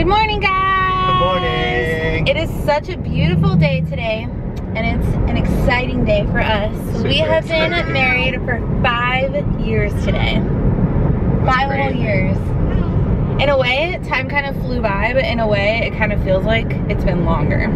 Good morning, guys. Good morning. It is such a beautiful day today, and it's an exciting day for us. We have been married for 5 years today. 5 whole years. In a way, time kind of flew by, but in a way, it kind of feels like it's been longer.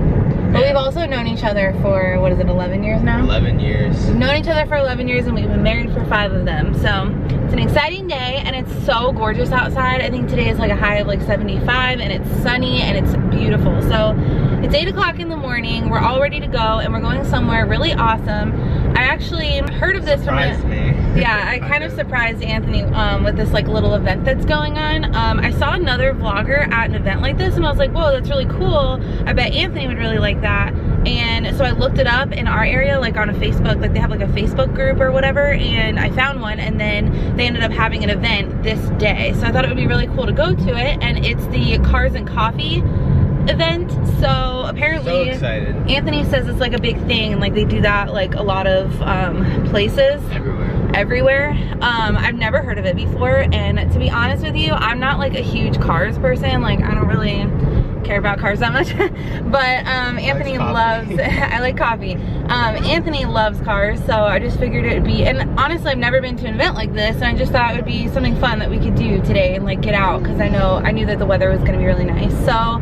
But we've also known each other for, what is it, 11 years now? 11 years. We've known each other for 11 years and we've been married for 5 of them. So it's an exciting day and it's so gorgeous outside. I think today is like a high of like 75 and it's sunny and it's beautiful. So it's 8 o'clock in the morning. We're all ready to go and we're going somewhere really awesome. I actually heard of this Surprised me. Yeah, I kind of surprised Anthony with this like little event that's going on. I saw another vlogger at an event like this and I was like, whoa, that's really cool. I bet Anthony would really like that. And so I looked it up in our area, like on a Facebook, like they have like a Facebook group or whatever, and I found one, and then they ended up having an event this day. So I thought it would be really cool to go to it, and it's the Cars and Coffee event. So apparently So excited. Anthony says it's like a big thing, and like they do that like a lot of places. Everywhere. I've never heard of it before, and to be honest with you, I'm not like a huge cars person. Like I don't really care about cars that much. But Anthony loves I like coffee. Anthony loves cars, so I just figured it would be, and honestly I've never been to an event like this, and I just thought it would be something fun that we could do today and like get out, because I knew that the weather was going to be really nice. So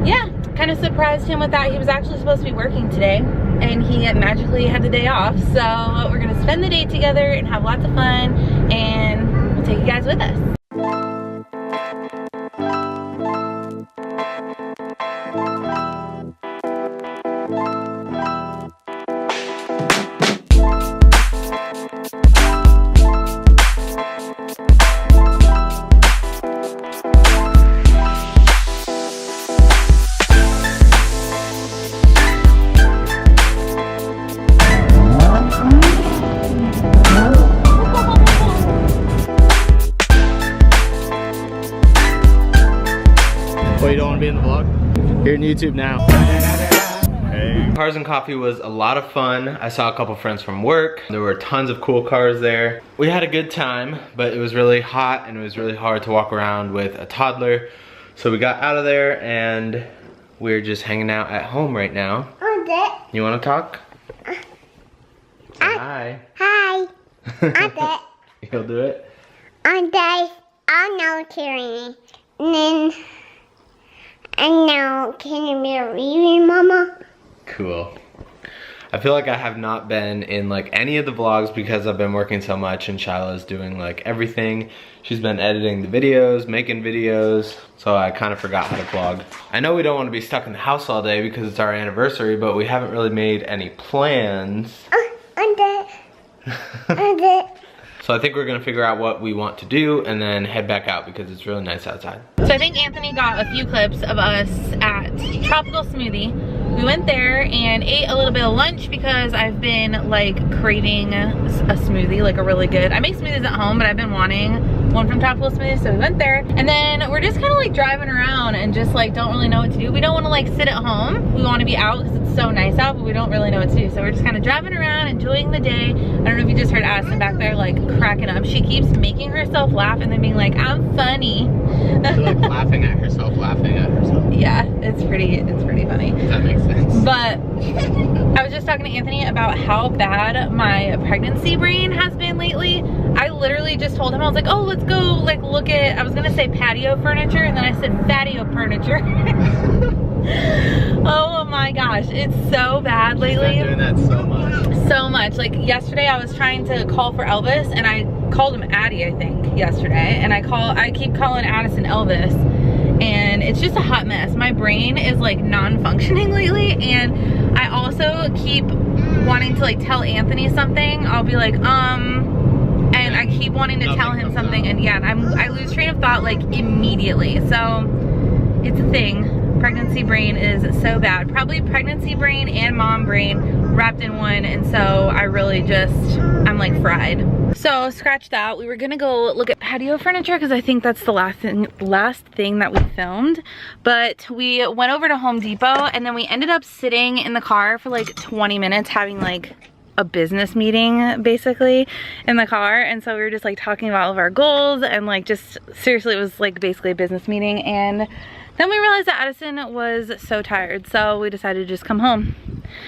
yeah, kind of surprised him with that. He was actually supposed to be working today and he magically had the day off, so we're gonna spend the day together and have lots of fun, and we'll take you guys with us. Well, you don't want to be in the vlog? You're in YouTube now. Hey. Cars and Coffee was a lot of fun. I saw a couple friends from work. There were tons of cool cars there. We had a good time, but it was really hot and it was really hard to walk around with a toddler. So we got out of there and we're just hanging out at home right now. You want to talk? Hi. Hi. I'm You'll do it? I'm now carrying. And now can you be reading, Mama? Cool. I feel like I have not been in like any of the vlogs because I've been working so much, and Shyla's doing like everything. She's been editing the videos, making videos, so I kind of forgot how to vlog. I know we don't want to be stuck in the house all day because it's our anniversary, but we haven't really made any plans. So I think we're gonna figure out what we want to do and then head back out because it's really nice outside. So I think Anthony got a few clips of us at Tropical Smoothie. We went there and ate a little bit of lunch because I've been like craving a smoothie, like a really good, I make smoothies at home, but I've been wanting one from Tropical Smoothie, so we went there. And then we're just kind of like driving around and just like don't really know what to do. We don't want to like sit at home. We want to be out because it's so nice out, but we don't really know what to do. So we're just kind of driving around, enjoying the day. I don't know if you just heard Addison back there like cracking up. She keeps making herself laugh and then being like, I'm funny. She's like laughing at herself. Yeah, it's pretty funny. That makes sense. But I was just talking to Anthony about how bad my pregnancy brain has been lately. I literally just told him, I was like, oh, let's go like look at, I was gonna say patio furniture, and then I said fatio furniture. Oh my gosh, it's so bad lately. She's been doing that so much. So much. Like yesterday I was trying to call for Elvis and I called him Addie, I think, yesterday. And I keep calling Addison Elvis. And it's just a hot mess. My brain is like non-functioning lately, and I also keep wanting to like tell Anthony something. I'll be like, and I keep wanting to tell him something, and yeah, I lose train of thought like immediately. So it's a thing. Pregnancy brain is so bad. Probably pregnancy brain and mom brain wrapped in one, and so I really just, I'm like fried. So scratch that. We were gonna go look at patio furniture because I think that's the last thing that we filmed. But we went over to Home Depot and then we ended up sitting in the car for like 20 minutes having like a business meeting basically in the car. And so we were just like talking about all of our goals and like just seriously it was like basically a business meeting. And Then we realized that Addison was so tired, so we decided to just come home.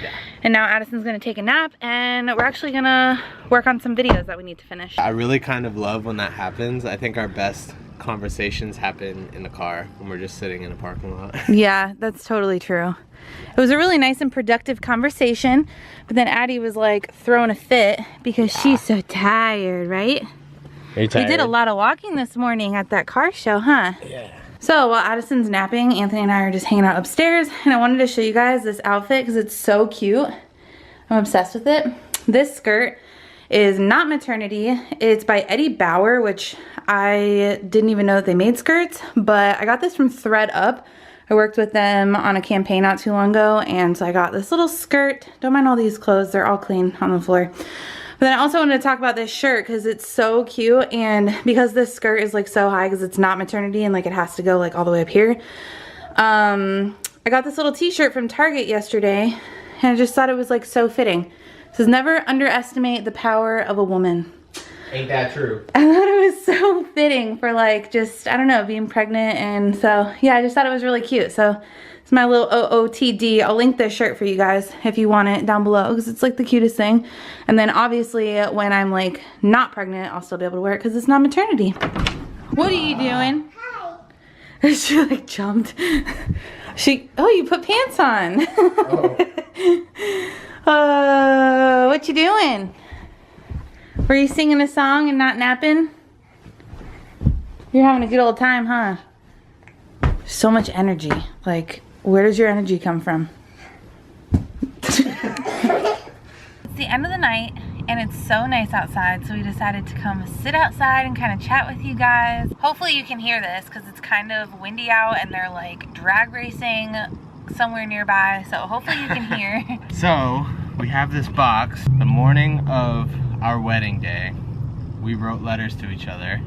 Yeah. And now Addison's gonna take a nap, and we're actually gonna work on some videos that we need to finish. I really kind of love when that happens. I think our best conversations happen in the car when we're just sitting in a parking lot. Yeah, that's totally true. It was a really nice and productive conversation, but then Addie was like throwing a fit because she's so tired, right? Are you tired? We did a lot of walking this morning at that car show, huh? Yeah. So while Addison's napping, Anthony and I are just hanging out upstairs, and I wanted to show you guys this outfit because it's so cute. I'm obsessed with it. This skirt is not maternity. It's by Eddie Bauer, which I didn't even know that they made skirts, but I got this from ThredUp. I worked with them on a campaign not too long ago, and so I got this little skirt. Don't mind all these clothes, they're all clean on the floor. But then I also wanted to talk about this shirt because it's so cute, and because this skirt is like so high because it's not maternity and like it has to go like all the way up here. I got this little t-shirt from Target yesterday, and I just thought it was like so fitting. It says, never underestimate the power of a woman. Ain't that true? I thought it was so fitting for like just, I don't know, being pregnant, and so yeah, I just thought it was really cute. So it's my little OOTD. I'll link this shirt for you guys if you want it down below because it's like the cutest thing. And then obviously when I'm like not pregnant, I'll still be able to wear it because it's not maternity. What are you doing? Hi. She like jumped. Oh, you put pants on. Oh. What you doing? Were you singing a song and not napping? You're having a good old time, huh? So much energy. Like, where does your energy come from? It's the end of the night, and it's so nice outside, so we decided to come sit outside and kind of chat with you guys. Hopefully you can hear this because it's kind of windy out and they're like drag racing somewhere nearby, so hopefully you can hear. So, we have this box. The morning of our wedding day, we wrote letters to each other,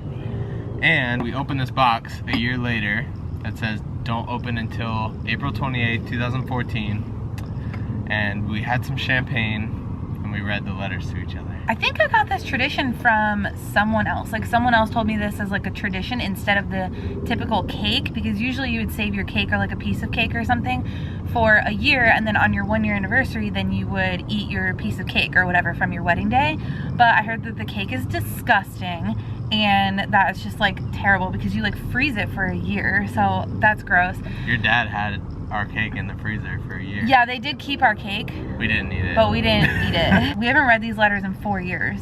and we opened this box a year later that says don't open until April 28, 2014, and we had some champagne and we read the letters to each other. I think I got this tradition from someone else. Like someone else told me this as like a tradition instead of the typical cake, because usually you would save your cake or like a piece of cake or something for a year, and then on your 1-year anniversary then you would eat your piece of cake or whatever from your wedding day. But I heard that the cake is disgusting and that it's just like terrible because you like freeze it for a year, so that's gross. Your dad had our cake in the freezer for a year. Yeah, they did keep our cake. We didn't eat it. But we didn't eat it. We haven't read these letters in 4 years.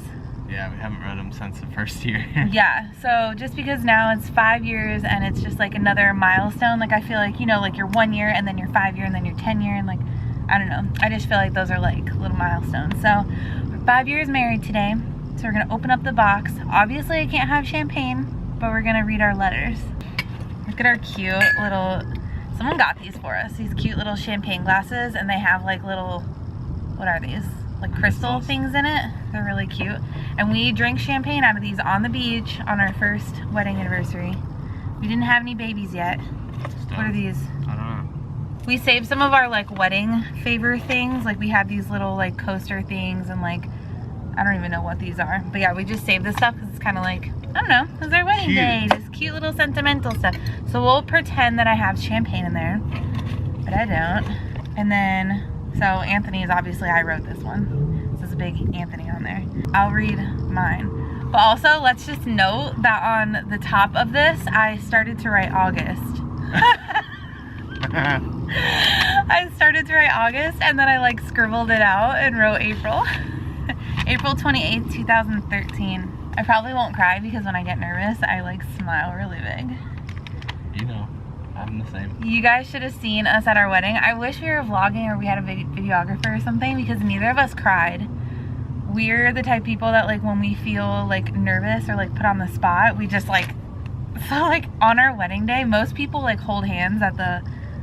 Yeah, we haven't read them since the first year. Yeah, so just because now it's 5 years and it's just like another milestone, like I feel like, you know, like your 1 year and then your 5 year and then your 10 year and like, I don't know. I just feel like those are like little milestones. So we're 5 years married today. So we're gonna open up the box. Obviously I can't have champagne, but we're gonna read our letters. Look at our cute little, someone got these for us, these cute little champagne glasses, and they have like little, what are these? Like crystal things in it. They're really cute. And we drank champagne out of these on the beach on our first wedding anniversary. We didn't have any babies yet. What are these? I don't know. We saved some of our like wedding favor things. Like we have these little like coaster things and like, I don't even know what these are. But yeah, we just saved this stuff because it's kind of like, I don't know, it's our wedding day. This cute little sentimental stuff. So we'll pretend that I have champagne in there, but I don't. And then, so Anthony's, obviously I wrote this one. This is a big Anthony on there. I'll read mine. But also, let's just note that on the top of this, I started to write August. I started to write August and then I like scribbled it out and wrote April. April 28th, 2013. I probably won't cry because when I get nervous, I like smile really big. You know, I'm the same. You guys should have seen us at our wedding. I wish we were vlogging or we had a videographer or something because neither of us cried. We're the type of people that like when we feel like nervous or like put on the spot, we just like, so like on our wedding day, most people like hold hands at the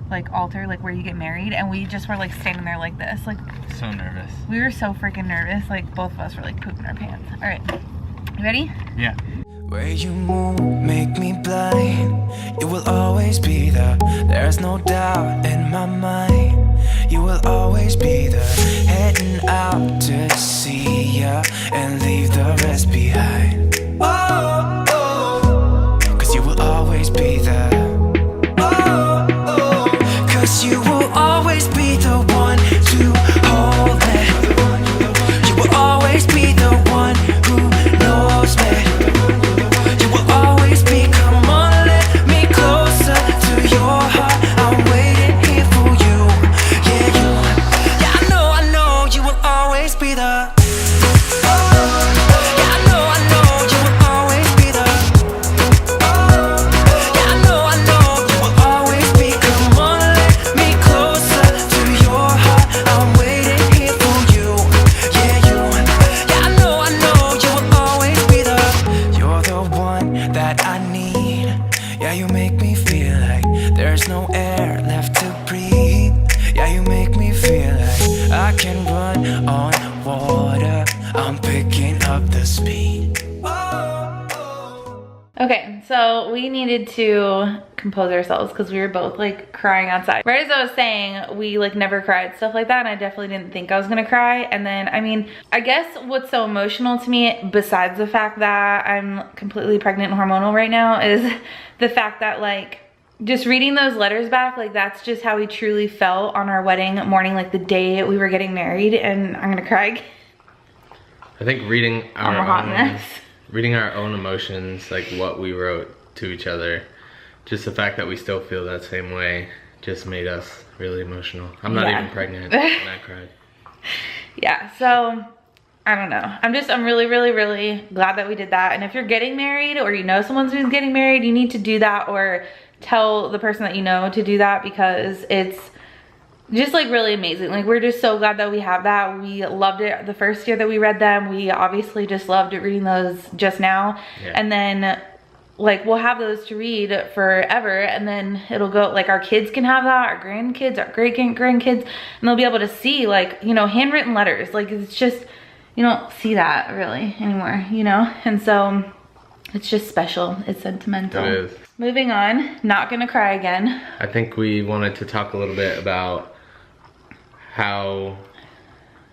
like altar, like where you get married, and we just were like standing there like this, like so nervous. We were so freaking nervous, like both of us were like pooping our pants. All right, you ready? Yeah. Where you move, make me blind. You will always be there. There's no doubt in my mind. You will always be there. Heading out to see ya and leave the rest behind. Oh, oh, 'cause you will always be there. Oh. promise you will always be the one to hold me. You will always be the one who knows me. You will always be, come on, let me closer to your heart. I'm waiting here for you. Yeah, you. Yeah, I know you will always be the. Okay, so we needed to compose ourselves because we were both like crying outside. Right as I was saying, we like never cried, stuff like that, and I definitely didn't think I was gonna cry. And then, I mean, I guess what's so emotional to me, besides the fact that I'm completely pregnant and hormonal right now, is the fact that like, just reading those letters back, like that's just how we truly felt on our wedding morning, like the day we were getting married, and I'm gonna cry again. I think reading I'm a hot mess. Reading our own emotions, like what we wrote to each other, just the fact that we still feel that same way just made us really emotional. I'm not even pregnant and I cried. Yeah, so I don't know. I'm really, really, really glad that we did that. And if you're getting married or you know someone who's getting married, you need to do that or tell the person that you know to do that, because it's just like really amazing. Like we're just so glad that we have that. We loved it the first year that we read them. We obviously just loved it reading those just now. Yeah. And then like we'll have those to read forever, and then it'll go, like our kids can have that, our grandkids, our great grandkids, and they'll be able to see like, you know, handwritten letters. Like it's just, you don't see that really anymore, you know? And so it's just special. It's sentimental. It is. Moving on, not gonna cry again. I think we wanted to talk a little bit about how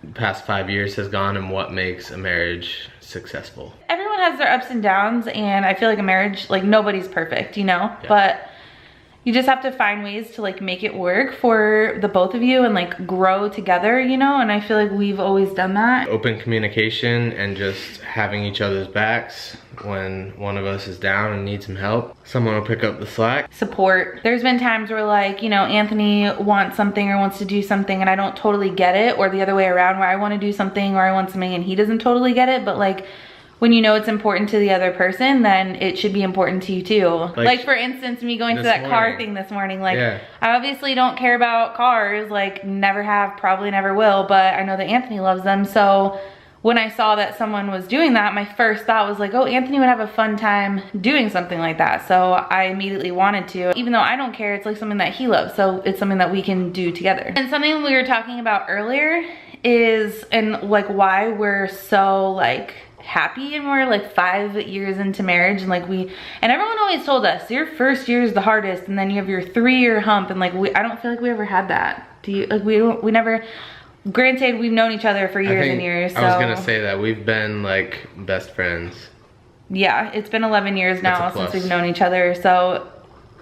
the past 5 years has gone and what makes a marriage successful. Everyone has their ups and downs, and I feel like a marriage, like nobody's perfect, you know? Yeah. But you just have to find ways to like make it work for the both of you and like grow together, you know? And I feel like we've always done that. Open communication and just having each other's backs. When one of us is down and needs some help, someone will pick up the slack. Support. There's been times where like, you know, Anthony wants something or wants to do something and I don't totally get it, or the other way around where I want to do something or I want something and he doesn't totally get it. But like, when you know it's important to the other person, then it should be important to you too. Like for instance, me going to that car thing this morning, like yeah. I obviously don't care about cars, like never have, probably never will, but I know that Anthony loves them. So when I saw that someone was doing that, my first thought was like, oh, Anthony would have a fun time doing something like that. So I immediately wanted to, even though I don't care, it's like something that he loves. So it's something that we can do together. And something we were talking about earlier is, and like why we're so like happy, and we're like 5 years into marriage, and like and everyone always told us your first year is the hardest, and then you have your 3-year hump, and like I don't feel like we ever had that. Do you? Like we never. Granted, we've known each other for years and years. So. I was gonna say that we've been like best friends. Yeah, it's been 11 years now since we've known each other. So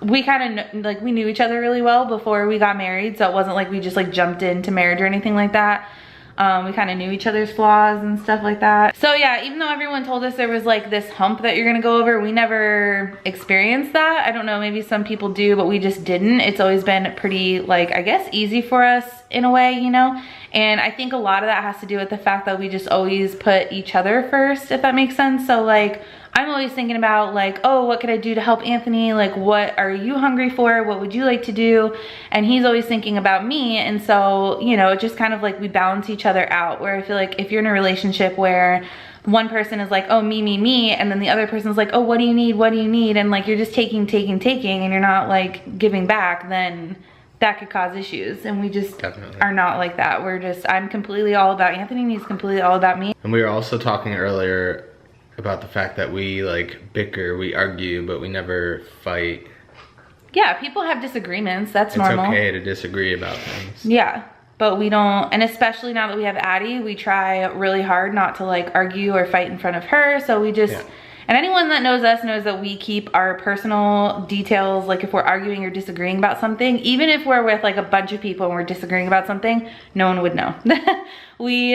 we kind of like we knew each other really well before we got married. So it wasn't like we just like jumped into marriage or anything like that. We kind of knew each other's flaws and stuff like that. So yeah, even though everyone told us there was like this hump that you're gonna go over, we never experienced that. I don't know, maybe some people do, but we just didn't. It's always been pretty like, I guess, easy for us in a way, you know? And I think a lot of that has to do with the fact that we just always put each other first, if that makes sense. So like, I'm always thinking about like, oh, what could I do to help Anthony? Like, what are you hungry for? What would you like to do? And he's always thinking about me. And so, you know, it just kind of like we balance each other out, where I feel like if you're in a relationship where one person is like, oh, me, and then the other person's like, oh, what do you need? What do you need? And like, you're just taking, and you're not like giving back, then that could cause issues. And we just are not like that. I'm completely all about Anthony and he's completely all about me. And we were also talking earlier about the fact that we like bicker, we argue, but we never fight. Yeah, people have disagreements. That's normal. It's okay to disagree about things. Yeah, but we don't, and especially now that we have Addie, we try really hard not to like argue or fight in front of her. So we just, And anyone that knows us knows that we keep our personal details, like if we're arguing or disagreeing about something, even if we're with like a bunch of people and we're disagreeing about something, no one would know. We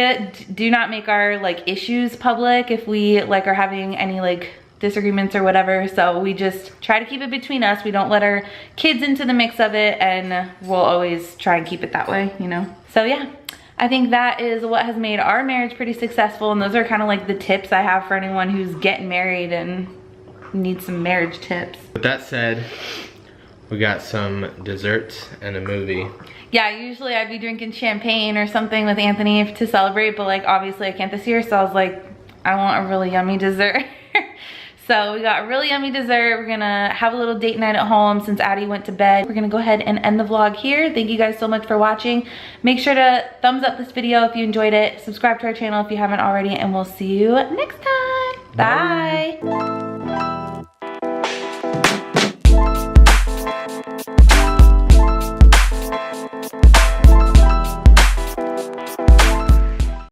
do not make our like issues public if we like are having any like disagreements or whatever. So we just try to keep it between us. We don't let our kids into the mix of it, and we'll always try and keep it that way, you know? So yeah, I think that is what has made our marriage pretty successful, and those are kind of like the tips I have for anyone who's getting married and needs some marriage tips. With that said, we got some desserts and a movie. Yeah, usually I'd be drinking champagne or something with Anthony to celebrate, but like obviously I can't this year, so I was like, I want a really yummy dessert. So we got a really yummy dessert. We're gonna have a little date night at home since Addie went to bed. We're gonna go ahead and end the vlog here. Thank you guys so much for watching. Make sure to thumbs up this video if you enjoyed it. Subscribe to our channel if you haven't already, and we'll see you next time. Bye.